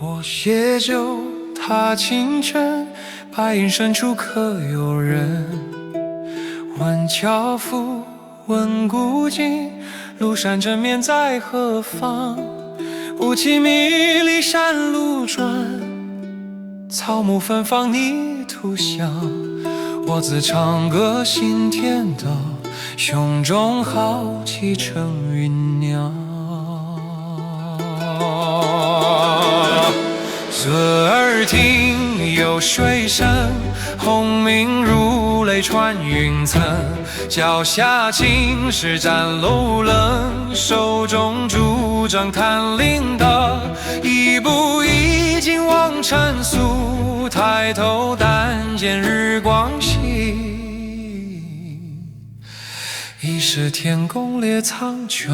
我携酒踏青尘，白云深处可有人？问樵夫，问古今，庐山真面在何方？雾气迷离山路转，草木芬芳泥土香。我自长歌信天道，胸中豪气成酝酿。侧耳听有水声，轰鸣如雷穿云层。脚下青石展楼冷，手中拄杖弹铃铛。一步一景望尘俗，抬头但见日光西。疑是天公裂苍穹。